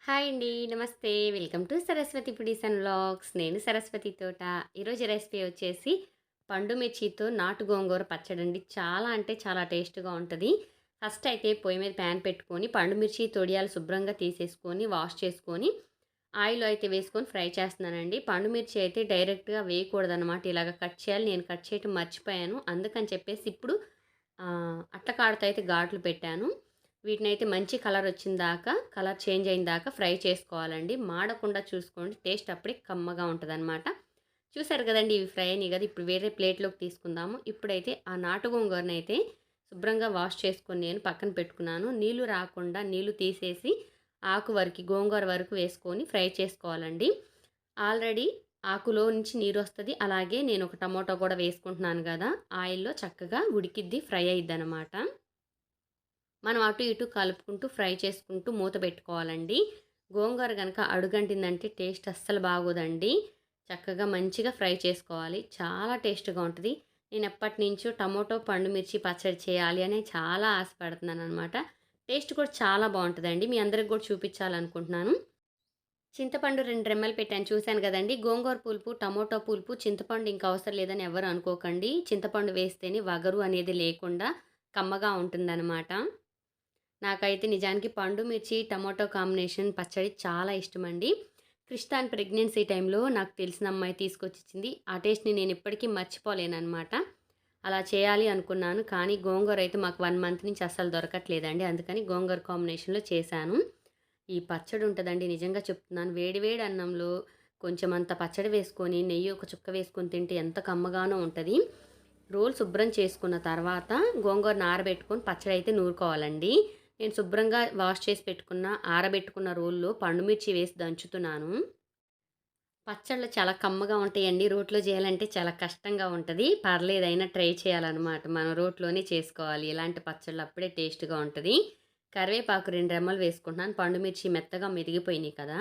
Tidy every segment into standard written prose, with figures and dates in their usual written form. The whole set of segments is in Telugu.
హాయ్ అండి. నమస్తే. Welcome to Saraswati foodies and vlogs. నేను సరస్వతి తోట. ఈరోజు రెసిపీ వచ్చేసి పండు మిర్చితో నాటు గోంగూర పచ్చడండి. చాలా అంటే చాలా టేస్ట్‌గా ఉంటది. ఫస్ట్ అయితే పొయ్యి మీద ప్యాన్ పెట్టుకొని పండు మిర్చి తొడియాలు శుభ్రంగా తీసేసుకొని వాష్ చేసుకొని ఆయిల్‌లో అయితే వేసుకొని ఫ్రై చేస్తున్నానండి. పండు మిర్చి అయితే డైరెక్ట్‌గా వేయకూడదనమాట. ఇలాగ కట్ చేయాలి. నేను కట్ చేయటం మర్చిపోయాను. అందుకని చెప్పేసి ఇప్పుడు అట్ల కాడతో అయితే ఘాట్లు పెట్టాను. వీటినైతే మంచి కలర్ వచ్చిన దాకా, కలర్ చేంజ్ అయిన దాకా ఫ్రై చేసుకోవాలండి. మాడకుండా చూసుకోండి. టేస్ట్ అప్పుడే కమ్మగా ఉంటదనమాట. చూసారు కదండీ! ఇవి ఫ్రై అయినాయి కదా! ఇప్పుడు వేరే ప్లేట్‌లోకి తీసుకుందాము. ఇప్పుడైతే ఆ నాటు గోంగూరనైతే శుభ్రంగా వాష్ చేసుకొని నేను పక్కన పెట్టుకున్నాను. నీళ్లు రాకుండా నీళ్లు తీసేసి ఆకు వరకి గోంగూర వరకు వేసుకొని ఫ్రై చేసుకోవాలండి. ఆల్రెడీ ఆకులో నుంచి నీరొస్తది. అలాగే నేను ఒక టమోటా కూడా వేసుకుంటున్నాను గదా! ఆయిల్‌లో చక్కగా ఉడికిద్ది, ఫ్రై అయిద్దనమాట. మనం అటు ఇటు కలుపుకుంటూ ఫ్రై చేసుకుంటూ మూత పెట్టుకోవాలండి. గోంగూర గనక అడుగంటిందంటే టేస్ట్ అస్సలు బాగోదండి. చక్కగా మంచిగా ఫ్రై చేసుకోవాలి. చాలా టేస్ట్‌గా ఉంటది. నేను ఎప్పటినుంచో టమోటో, పండు మిర్చి పచ్చడి చేయాలి అని చాలా ఆశపడుతున్నాననమాట. టేస్ట్ కూడా చాలా బావుంటదండి. మీ అందరికి కూడా చూపించాలనుకుంటున్నాను. చింతపండు 2 రెమ్మలు పెట్టాను చూశాను గదండీ! గోంగూర పులుపు, టమోటా పులుపు, చింతపండు ఇంక అవసరం లేదని ఎవరు అనుకోకండి. చింతపండు వేస్తేనే వగరు అనేది లేకుండా కమ్మగా ఉంటుందనమాట. నాకైతే నిజానికి పండు మిర్చి, టమాటో కాంబినేషన్ పచ్చడి చాలా ఇష్టమండి. క్రిష్టాన్ ప్రెగ్నెన్సీ టైంలో నాకు తెలిసిన అమ్మాయి తీసుకొచ్చిచ్చింది. ఆ టేస్ట్‌ని నేను ఇప్పటికీ మర్చిపోలేననమాట. అలా చేయాలి అనుకున్నాను. కానీ గోంగూర అయితే మాకు 1 మంత్ నుంచి అస్సలు దొరకట్లేదండి. అందుకని గోంగూర కాంబినేషన్‌లో చేశాను. ఈ పచ్చడి ఉంటదండి, నిజంగా చెప్తున్నాను. వేడి వేడి అన్నంలో కొంచెం అంత పచ్చడి వేసుకొని, నెయ్యి ఒక చుక్క వేసుకొని తింటే ఎంత కమ్మగానో ఉంటది. రోలు శుభ్రం చేసుకున్న తర్వాత గోంగూరను ఆరబెట్టుకొని పచ్చడి అయితే నూరుకోవాలండి. నేను శుభ్రంగా వాష్ చేసి పెట్టుకున్న, ఆరబెట్టుకున్న రోల్లో పండుమిర్చి వేసి దంచుతున్నాను. పచ్చళ్ళు చాలా కమ్మగా ఉంటాయండి. రోట్లో చేయాలంటే చాలా కష్టంగా ఉంటది. పర్లేదైనా ట్రై చేయాలనమాట. మనం రోట్లోనే చేసుకోవాలి. ఇలాంటి పచ్చళ్ళు అప్పుడే టేస్ట్‌గా ఉంటది. కరివేపాకు 2 రెమ్మలు వేసుకుంటున్నాను. పండుమిర్చి మెత్తగా మెదిగిపోయినాయి కదా!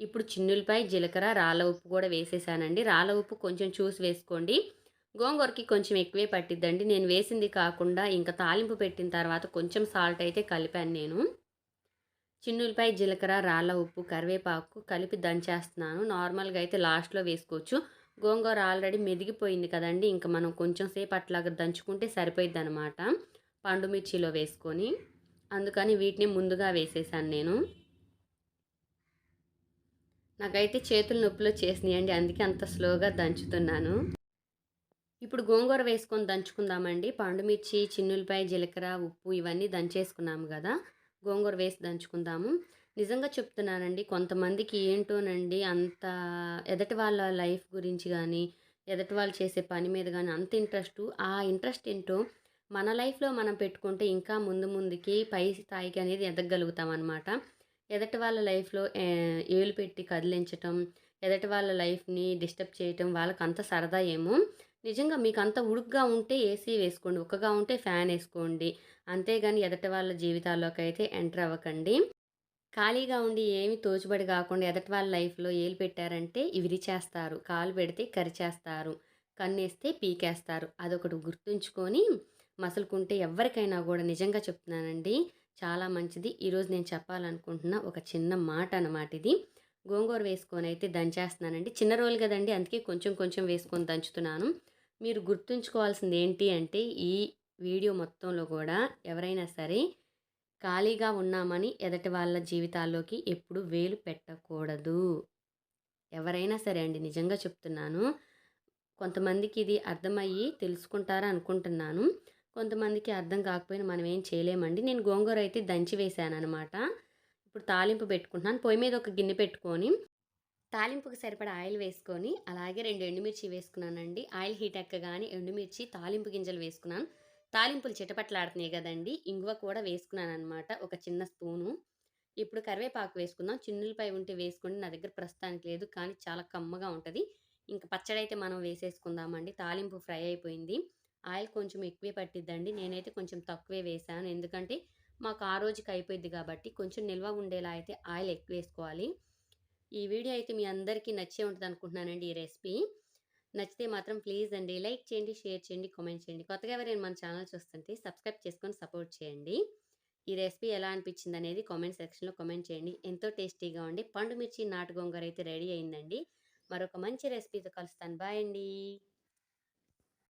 ఇప్పుడు చిన్నులపాయ, జీలకర్ర, రాళ్ళ ఉప్పు కూడా వేసేసానండి. రాళ్ళ ఉప్పు కొంచెం చూసి వేసుకోండి. గోంగూరకి కొంచెం ఎక్కువే పట్టిద్దండి. నేను వేసింది కాకుండా ఇంకా తాలింపు పెట్టిన తర్వాత కొంచెం సాల్ట్ అయితే కలిపాను నేను. చిన్నులపాయ, జీలకర్ర, రాళ్ళ ఉప్పు, కరివేపాకు కలిపి దంచేస్తున్నాను. నార్మల్‌గా అయితే లాస్ట్‌లో వేసుకోవచ్చు. గోంగూర ఆల్రెడీ మెదిగిపోయింది కదండీ! ఇంక మనం కొంచెం సేపు అట్లాగా దంచుకుంటే సరిపోయిద్దనమాట. పండు మిర్చిలో వేసుకొని. అందుకని వీటిని ముందుగా వేసేసాను నేను. నాకైతే చేతులు నొప్పులొచ్చేసినియండి. అందుకే అంత స్లోగా దంచుతున్నాను. ఇప్పుడు గోంగూర వేసుకొని దంచుకుందామండి. పండుమిర్చి, చిన్నులపాయ, జీలకర్ర, ఉప్పు ఇవన్నీ దంచేసుకున్నాము గదా! గోంగూర వేసి దంచుకుందాము. నిజంగా చెప్తున్నానండి, కొంతమందికి ఏంటోనండి అంత ఎదటి వాళ్ళ లైఫ్ గురించి గానీ, ఎదటి వాళ్ళు చేసే పని మీద గానీ అంత ఇంట్రెస్టు. ఆ ఇంట్రెస్ట్ ఏంటో మన లైఫ్‌లో మనం పెట్టుకుంటే ఇంకా ముందు ముందుకి పై స్థాయికి అనేది ఎదగగలుగుతామనమాట. ఎదటి వాళ్ళ లైఫ్‌లో ఏలు పెట్టి కదిలించటం, ఎదటి వాళ్ళ లైఫ్‌ని డిస్టర్బ్ చేయటం వాళ్ళకంత సరదా ఏమో! నిజంగా మీకంత ఉడుకుగా ఉంటే ఏసీ వేసుకోండి. ఉక్కగా ఉంటే ఫ్యానేసుకోండి. అంతేగాని ఎదటి వాళ్ళ జీవితాల్లోకైతే ఎంటర్ అవ్వకండి. ఖాళీగా ఉండి ఏమి తోచుబడి కాకుండా ఎదటి వాళ్ళ లైఫ్‌లో ఏలు పెట్టారంటే విరిచేస్తారు. కాలు పెడితే కరిచేస్తారు. కన్నేస్తే పీకేస్తారు. అదొకటి గుర్తుంచుకొని మసలుకుంటే ఎవ్వరికైనా గూడా నిజంగా చెప్తున్నానండి, చాలా మంచిది. ఈరోజు నేను చెప్పాలనుకుంటున్న ఒక చిన్న మాట అనమాట ఇది. గోంగూర వేసుకొనైతే దంచేస్తున్నానండి. చిన్న రోలు గదండీ! అందుకే కొంచెం కొంచెం వేసుకొని దంచుతున్నాను. మీరు గుర్తుంచుకోవాల్సింది ఏంటి అంటే ఈ వీడియో మొత్తంలో గూడా ఎవరైనా సరే ఖాళీగా ఉన్నామని ఎదటి వాళ్ళ జీవితాల్లోకి ఎప్పుడు వేలు పెట్టకూడదు. ఎవరైనా సరే అండి, నిజంగా చెప్తున్నాను. కొంతమందికి ఇది అర్థమయ్యి తెలుసుకుంటారా అనుకుంటున్నాను. కొంతమందికి అర్థం కాకపోయినా మనం ఏం చేయలేమండి. నేను గోంగూర అయితే దంచి వేశాననమాట. ఇప్పుడు తాలింపు పెట్టుకుంటున్నాను. పొయ్యి మీద ఒక గిన్నె పెట్టుకొని తాలింపుకి సరిపడా ఆయిల్ వేసుకొని, అలాగే 2 ఎండుమిర్చి వేసుకున్నానండి. ఆయిల్ హీట్ ఎక్కగానే ఎండుమిర్చి, తాలింపు గింజలు వేసుకున్నాను. తాలింపులు చిటపటలాడుతున్నాయి గదండీ! ఇంగువ కూడా వేసుకున్నాననమాట, ఒక చిన్న స్పూను. ఇప్పుడు కరివేపాకు వేసుకుందాం. చిన్నులపాయ ఉంటే వేసుకోండి. నా దగ్గర ప్రస్తుతానికి లేదు. కానీ చాలా కమ్మగా ఉంటది. ఇంక పచ్చడైతే మనం వేసేసుకుందామండి. తాలింపు ఫ్రై అయిపోయింది. ఆయిల్ కొంచెం ఎక్కువే పట్టిద్దండి. నేనైతే కొంచెం తక్కువే వేశాను. ఎందుకంటే మాకు ఆ రోజుకి అయిపోయిద్ది గాబట్టి కొంచెం నిల్వ ఉండేలా అయితే ఆయిల్ ఎక్కువేసుకోవాలి. ఈ వీడియో అయితే మీ అందరికీ నచ్చే ఉంటదనుకుంటున్నానండి ఈ రెసిపీ. నచ్చితే మాత్రం ప్లీజ్ అండి లైక్ చేయండి, షేర్ చేయండి, కామెంట్ చేయండి. కొత్తగా ఎవరైనా మన ఛానల్ చూస్తుంటే సబ్స్క్రైబ్ చేసుకొని సపోర్ట్ చేయండి. ఈ రెసిపీ ఎలా అనిపించిందనేది కామెంట్ సెక్షన్‌లో కామెంట్ చేయండి. ఎంతో టేస్టీగా ఉండి పండు మిర్చి నాటు గోంగూర అయితే రెడీ అయిందండి. మరొక మంచి రెసిపీతో కలుస్తాను. బాయ్ అండి.